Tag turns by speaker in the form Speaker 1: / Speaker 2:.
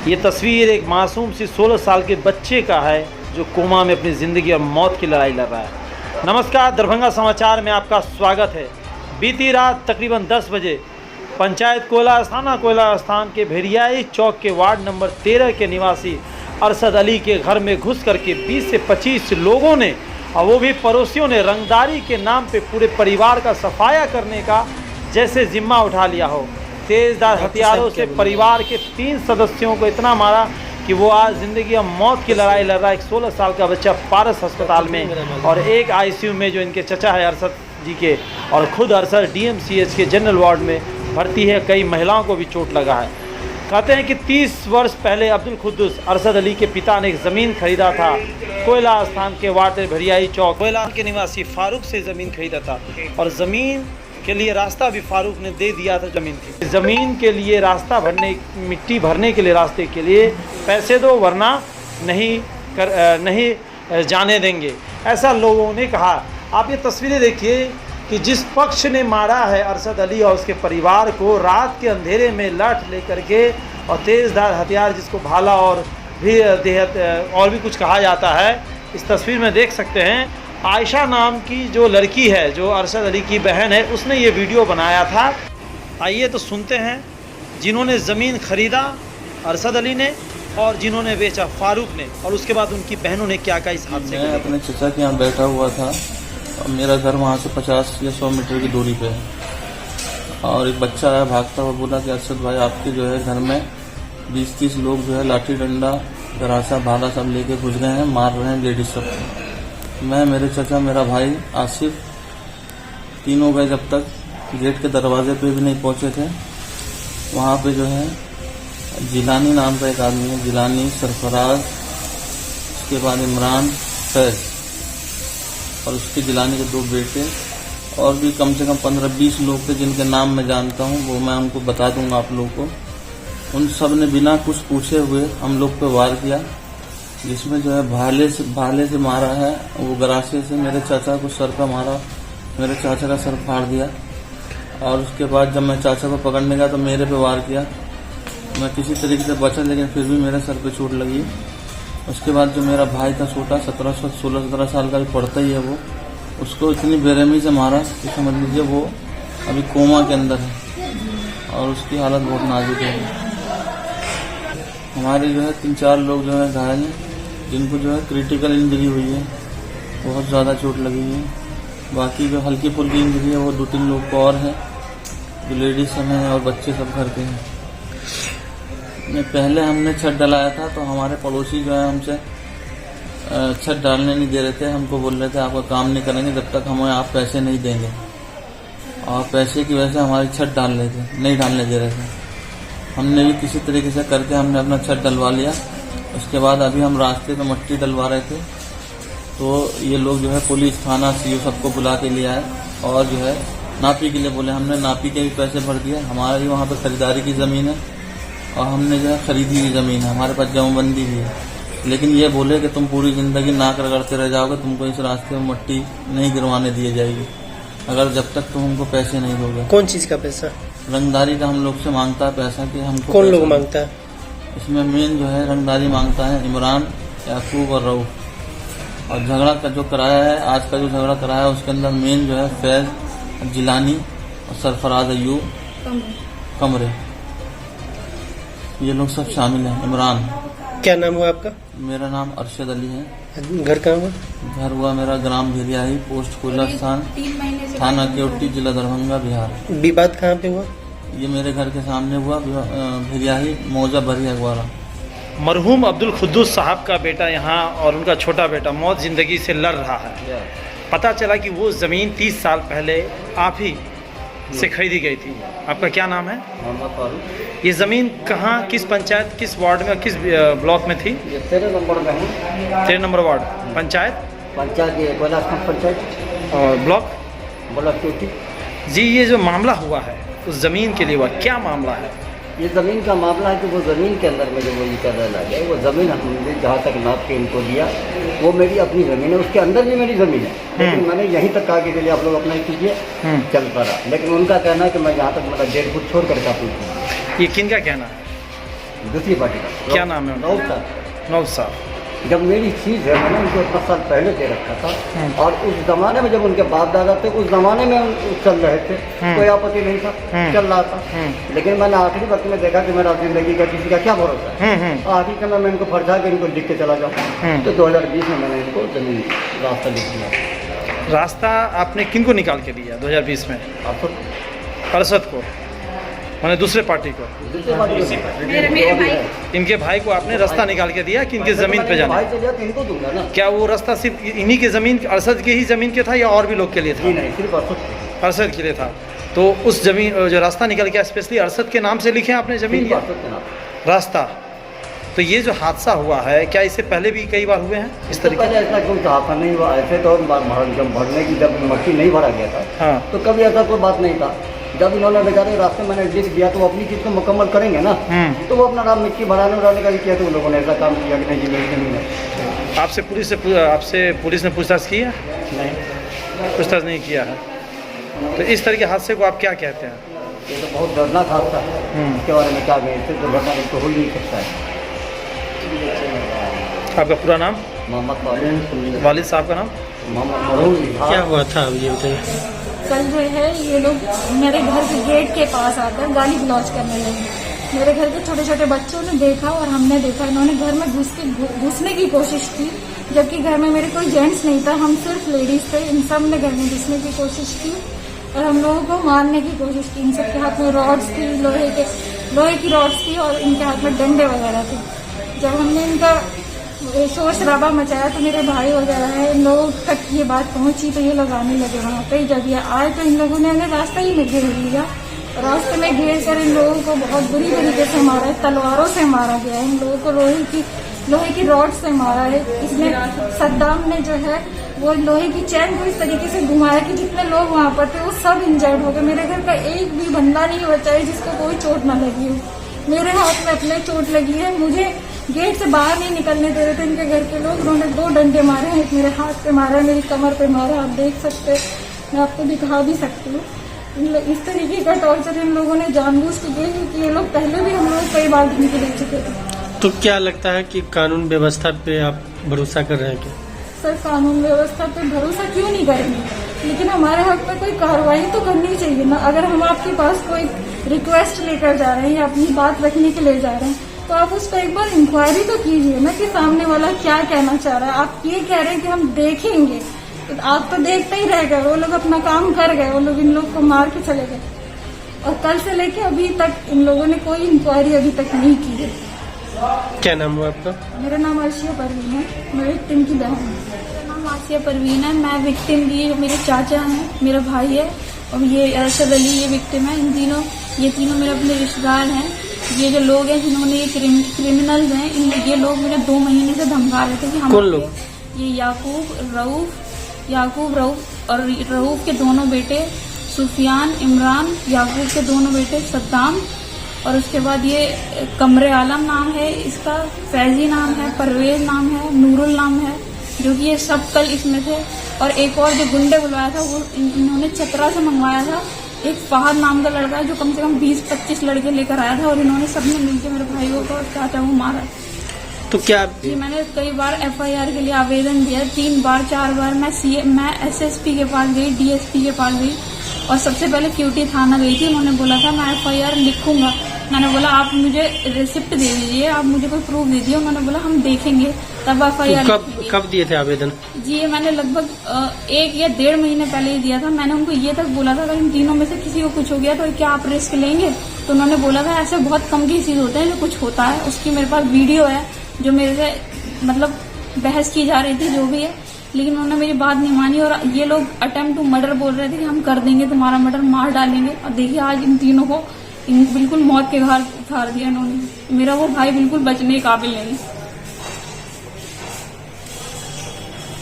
Speaker 1: ये तस्वीर एक मासूम सी 16 साल के बच्चे का है जो कोमा में अपनी ज़िंदगी और मौत की लड़ाई लड़ रहा है। नमस्कार, दरभंगा समाचार में आपका स्वागत है। बीती रात तकरीबन 10 बजे पंचायत कोयला थाना कोयला स्थान के भेड़ियाई चौक के वार्ड नंबर 13 के निवासी अरशद अली के घर में घुस करके 20 से 25 लोगों ने, और वो भी पड़ोसियों ने, रंगदारी के नाम पे पूरे परिवार का सफाया करने का जैसे जिम्मा उठा लिया हो। तेज़धार हथियारों से परिवार के 3 सदस्यों को इतना मारा कि वो आज ज़िंदगी और मौत की लड़ाई लड़ रहा है। एक 16 साल का बच्चा पारस अस्पताल में और एक आईसीयू में जो इनके चचा है अरशद जी के, और खुद अरशद डीएमसीएच के जनरल वार्ड में भर्ती है। कई महिलाओं को भी चोट लगा है। कहते हैं कि 30 वर्ष पहले अब्दुल खुद्दूस अरशद अली के पिता ने एक ज़मीन खरीदा था कोयला स्थान के वार्ड भेड़ियाई चौक कोयला के निवासी फारूक से ज़मीन खरीदा था, और ज़मीन के लिए रास्ता भी फारूक ने दे दिया था। ज़मीन के लिए रास्ता भरने, मिट्टी भरने के लिए रास्ते के लिए पैसे दो वरना नहीं जाने देंगे, ऐसा लोगों ने कहा। आप ये तस्वीरें देखिए कि जिस पक्ष ने मारा है अरशद अली और उसके परिवार को, रात के अंधेरे में लाठ लेकर के और तेज़धार हथियार जिसको भाला और भी और भी कुछ कहा जाता है, इस तस्वीर में देख सकते हैं। आयशा नाम की जो लड़की है, जो अरशद अली की बहन है, उसने ये वीडियो बनाया था। आइए तो सुनते हैं जिन्होंने ज़मीन ख़रीदा अरशद अली ने और जिन्होंने बेचा फारूक ने, और उसके बाद उनकी बहनों ने क्या कहा इस हादसे में।
Speaker 2: मैं अपने चचा के यहाँ बैठा हुआ था और मेरा घर वहाँ से 50 या 100 मीटर की दूरी पे है, और एक बच्चा आया भागता हुआ, बोला कि अरशद भाई आपके जो है घर में 20-30 लोग जो है लाठी डंडा गरासा भाला सब लेके घुस गए हैं, मार रहे हैं लेडीज सबको। मैं, मेरे चचा, मेरा भाई आसिफ, तीनों गए। जब तक गेट के दरवाजे पे भी नहीं पहुंचे थे, वहाँ पे जो है जिलानी नाम का एक आदमी है, जिलानी, सरफराज, उसके बाद इमरान, फैज, और उसके जिलानी के 2 बेटे, और भी कम से कम 15-20 लोग थे जिनके नाम मैं जानता हूँ, वो मैं उनको बता दूंगा आप लोगों को। उन सब ने बिना कुछ पूछे हुए हम लोग पे वार किया, जिसमें जो है भाले से मारा है, वो गरासे से मेरे चाचा को सर पे मारा, मेरे चाचा का सर फाड़ दिया। और उसके बाद जब मैं चाचा को पकड़ने गया तो मेरे पे वार किया। मैं किसी तरीके से बचा, लेकिन फिर भी मेरे सर पे चोट लगी। उसके बाद जो मेरा भाई था छोटा, 16-17 साल का भी पड़ता ही है, वो उसको इतनी बेरहमी से मारा कि समझ लीजिए वो अभी कोमा के अंदर है और उसकी हालत बहुत नाजुक है। हमारे जो है 3-4 लोग जो है घायल हैं, जिनको जो है क्रिटिकल इंजरी हुई है, बहुत ज़्यादा चोट लगी है। बाकी जो हल्की फुल्की इंजरी है वो 2-3 लोग को और है, जो लेडीज सब हैं और बच्चे सब घर के हैं। पहले हमने छत डलाया था तो हमारे पड़ोसी जो है हमसे छत डालने नहीं दे रहे थे। हमको बोल रहे थे आपका काम नहीं करेंगे जब तक हमें आप पैसे नहीं देंगे, और पैसे की वजह से हमारी छत नहीं डालने दे रहे थे। हमने भी किसी तरीके से करके हमने अपना छत डलवा लिया। उसके बाद अभी हम रास्ते पे मट्टी डलवा रहे थे तो ये लोग जो है पुलिस, थाना, सीओ सबको बुला के लिया है, और जो है नापी के लिए बोले। हमने नापी के भी पैसे भर दिए। हमारी वहाँ पे खरीदारी की ज़मीन है और हमने जो है खरीदी हुई ज़मीन है, हमारे पास जमाबंदी भी है, लेकिन ये बोले कि तुम पूरी ज़िंदगी नाक रगड़ते रह जाओगे, तुमको इस रास्ते में मट्टी नहीं गिरवाने दी जाएगी अगर जब तक तुम हमको पैसे नहीं दोगे।
Speaker 3: कौन चीज़ का पैसा?
Speaker 2: रंगदारी का हम लोग से मांगता है पैसा कि हमको।
Speaker 3: कौन लोग मांगता है?
Speaker 2: इसमें मेन जो है रंगदारी मांगता है इमरान, याकूब और रऊफ। और झगड़ा का जो कराया है, आज का जो झगड़ा कराया है, उसके अंदर मेन जो है फैज, जिलानी और सरफराज अयूब, कमरे, ये लोग सब शामिल हैं। इमरान।
Speaker 3: क्या नाम हुआ आपका?
Speaker 2: मेरा नाम अरशद अली है।
Speaker 3: घर कहाँ हुआ?
Speaker 2: घर हुआ मेरा ग्राम भेड़ियाही, पोस्ट कोयला स्थान, थाना केवटी, जिला दरभंगा, बिहार।
Speaker 3: विवाद कहाँ पे हुआ?
Speaker 2: ये मेरे घर के सामने हुआ, भेड़ियाही, मौजा बरी अगवारा।
Speaker 1: मरहूम अब्दुल खुद्दूस साहब का बेटा यहाँ और उनका छोटा बेटा मौत ज़िंदगी से लड़ रहा है। पता चला कि वो ज़मीन 30 साल पहले आप ही से खरीदी गई थी। आपका क्या नाम है?
Speaker 2: मोहम्मद फारूक।
Speaker 1: ये ज़मीन कहाँ, किस पंचायत, किस वार्ड में, किस ब्लॉक में थी?
Speaker 2: ये 13 नंबर में है।
Speaker 1: 13 नंबर वार्ड पंचायत
Speaker 2: ये कोयला स्थान पंचायत
Speaker 1: और ब्लॉक
Speaker 2: केवटी।
Speaker 1: जी, ये जो मामला हुआ है उस ज़मीन के लिए हुआ, क्या मामला है?
Speaker 4: ये ज़मीन का मामला है कि वो ज़मीन के अंदर में जो वो ये कर रहा है, वो ज़मीन हमने जहाँ तक नाप के इनको दिया, वो मेरी अपनी ज़मीन है, उसके अंदर भी मेरी ज़मीन है, लेकिन मैंने यहीं तक कहा कि चलिए आप लोग अपना कीजिए, चल पड़ा। लेकिन उनका कहना है कि मैं यहाँ तक मतलब 1.5 फुट छोड़ करके आप।
Speaker 1: ये किन का कहना है?
Speaker 4: दूसरी पार्टी का।
Speaker 1: क्या नाम है उनका?
Speaker 4: राउत साहब।
Speaker 1: नौब साहब।
Speaker 4: जब मेरी चीज़ है मैंने उनको 10 साल पहले दे रखा था, और उस ज़माने में जब उनके बाप दादा थे उस ज़माने में चल रहे थे, कोई आपत्ति नहीं था, चल रहा था। लेकिन मैंने आखिरी वक्त में देखा कि मेरा ज़िंदगी का किसी का क्या भरोसा है। आखिर में मैं इनको फरसा के इनको लिख के चला जाऊँ। तो 2020 में मैंने इनको ज़मीन रास्ता लिख दिया।
Speaker 1: रास्ता आपने किनको निकाल के दिया 2020 में?
Speaker 4: आपको
Speaker 1: अरशद को, मैंने दूसरे पार्टी को,
Speaker 4: दूसरी पार्टी को
Speaker 5: मेरे भाई।
Speaker 1: इनके भाई को आपने रास्ता निकाल के दिया कि इनके ज़मीन पे जाना।
Speaker 4: भाई चलिए तो इनको दूंगा ना।
Speaker 1: क्या वो रास्ता सिर्फ इन्हीं के ज़मीन, अरशद के ही ज़मीन के था या और भी लोग के लिए था?
Speaker 4: नहीं, सिर्फ अरशद।
Speaker 1: अरशद के लिए था। तो उस ज़मीन जो रास्ता निकल गया स्पेशली अरशद के नाम से लिखे आपने ज़मीन या
Speaker 4: अरशद के नाम
Speaker 1: रास्ता? तो ये जो हादसा हुआ है क्या इससे पहले भी कई बार हुए हैं इस
Speaker 4: तो
Speaker 1: तरीके?
Speaker 4: पहले ऐसा कोई हादसा नहीं हुआ। ऐसे तो जब भरने की जब मट्टी नहीं भरा गया था,
Speaker 1: हाँ।
Speaker 4: तो कभी ऐसा कोई बात नहीं था। जब इन्होंने बेचारे रास्ते मैंने लिख दिया तो वो अपनी चीज़ को मुकम्मल करेंगे ना, तो वो अपना राम मिट्टी भराने उड़ाने का भी किया, तो उन लोगों ने ऐसा काम किया कि नहीं जी मेरी जमीन है।
Speaker 1: आपसे पुलिस ने पूछताछ की है?
Speaker 4: नहीं,
Speaker 1: पूछताछ नहीं किया है। तो इस तरह के हादसे को आप क्या कहते हैं?
Speaker 4: ये तो बहुत दर्दनाक हादसा है। इसके बारे में क्या कहें, इससे दुर्घटना तो हो ही नहीं सकता है।
Speaker 1: आपका पूरा नाम?
Speaker 4: मोहम्मद वालिद।
Speaker 1: वालिद साहब का नाम?
Speaker 4: मोहम्मद मरहूम इजहार।
Speaker 3: क्या हुआ था अब ये बताइए।
Speaker 5: कल जो है ये लोग मेरे घर के गेट के पास आकर गाली गलौज करने लगे। मेरे घर के छोटे छोटे बच्चों ने देखा और हमने देखा, इन्होंने घर में घुसने की कोशिश की, जबकि घर में मेरे कोई जेंट्स नहीं था, हम सिर्फ लेडीज थे। इन सब ने घर में घुसने की कोशिश की और हम लोगों को मारने की कोशिश की। इन सबके हाथ में रॉड्स थी, लोहे की रॉड्स थी और इनके हाथ में डंडे वगैरह थे। जब हमने इनका शोर शराबा मचाया तो मेरे भाई वगैरह है, इन लोगों तक ये बात पहुंची तो ये लोग आने लगे वहाँ पे। जब ये आए तो इन लोगों ने हमें रास्ता ही में घेर लिया। रास्ते में घेर कर इन लोगों को बहुत बुरी तरीके से मारा है, तलवारों से मारा गया है। इन लोगों को लोहे की रॉड से मारा है। इसने सद्दाम ने जो है वो लोहे की चैन को इस तरीके से घुमाया कि जितने लोग वहाँ पर थे वो सब इंजर्ड हो गए। मेरे घर का एक भी बंदा नहीं बचा है जिसको कोई चोट न लगी हो। मेरे हाथ में अपने चोट लगी है, मुझे गेट से बाहर नहीं निकलने दे रहे थे इनके घर के लोग। उन्होंने 2 डंडे मारे हैं, एक मेरे हाथ पे मारा है, मेरी कमर पे मारा, आप देख सकते हैं, मैं आपको दिखा भी सकती हूँ। इस तरीके का टॉर्चर इन लोगों ने जानबूझ के किया क्योंकि ये लोग पहले भी हम लोग कई बार धमकी दे चुके थे।
Speaker 3: तो क्या लगता है कि कानून व्यवस्था पे आप भरोसा कर रहे हैं क्या?
Speaker 5: सर कानून व्यवस्था पे भरोसा क्यों नहीं करेंगे, लेकिन हमारे हक में कोई कार्रवाई तो करनी चाहिए ना। अगर हम आपके पास कोई रिक्वेस्ट लेकर जा रहे हैं या अपनी बात रखने के लिए जा रहे हैं तो आप उस पर एक बार इंक्वायरी तो कीजिए ना कि सामने वाला क्या कहना चाह रहा है। आप ये कह रहे हैं कि हम देखेंगे, तो आप तो देखते ही रह गए। वो लोग अपना काम कर गए, वो लोग इन लोग को मार के चले गए और कल से लेके अभी तक इन लोगों ने कोई इंक्वायरी अभी तक नहीं की है।
Speaker 3: क्या नाम हुआ आपका?
Speaker 5: मेरा नाम आसिया परवीन है, मैं विक्टिम की बहन हूँ। मेरा नाम आसिया परवीन है, मैं विक्टिम की, मेरे चाचा हैं, मेरा भाई है और ये अरशद अली ये विक्टिम है। ये तीनों मेरे अपने रिश्तेदार हैं। ये जो लोग हैं जिन्होंने ये क्रिमिनल्स हैं, ये लोग मुझे 2 महीने से धमका रहे थे कि हम
Speaker 3: कौन लोग?
Speaker 5: ये याकूब रऊफ और रऊफ के दोनों बेटे सुफियान, इमरान, याकूब के दोनों बेटे सद्दाम, और उसके बाद ये कमरे आलम नाम है इसका, फैजी नाम है, परवेज नाम है, नूरुल नाम है, जो कि ये सब कल इसमें थे। और एक और जो गुंडे बुलवाया था वो इन्होंने चतरा से मंगवाया था। एक फहद नाम का लड़का है जो कम से कम 20-25 लड़के लेकर आया था और इन्होंने सबने मिलकर मेरे भाई को और चाचा को मारा।
Speaker 3: तो क्या
Speaker 5: जी मैंने कई बार FIR के लिए आवेदन दिया, 3 बार 4 बार। मैं SSP के पास गई, DSP के पास गई और सबसे पहले QT थाना गई थी। उन्होंने बोला था मैं FIR लिखूंगा। मैंने बोला आप मुझे रिसिप्ट दे दीजिए, आप मुझे कोई प्रूफ दीजिए। उन्होंने बोला हम देखेंगे तब FIR।
Speaker 3: कब दिए थे आवेदन?
Speaker 5: जी ये मैंने लगभग 1 या 1.5 महीने पहले ही दिया था। मैंने उनको ये तक बोला था अगर इन तीनों में से किसी को कुछ हो गया तो क्या आप रिस्क लेंगे? तो उन्होंने बोला था ऐसे बहुत कम केसेस होते हैं जो कुछ होता है। उसकी मेरे पास वीडियो है जो मेरे से मतलब बहस की जा रही थी जो भी है, लेकिन उन्होंने मेरी बात नहीं मानी और ये लोग अटेम्प्ट टू मर्डर बोल रहे थे कि हम कर देंगे तुम्हारा मर्डर, मार डालेंगे। और देखिए आज इन तीनों को बिल्कुल मौत के घाट उतार दिया इन्होंने। मेरा वो भाई बिल्कुल बचने के काबिल नहीं है।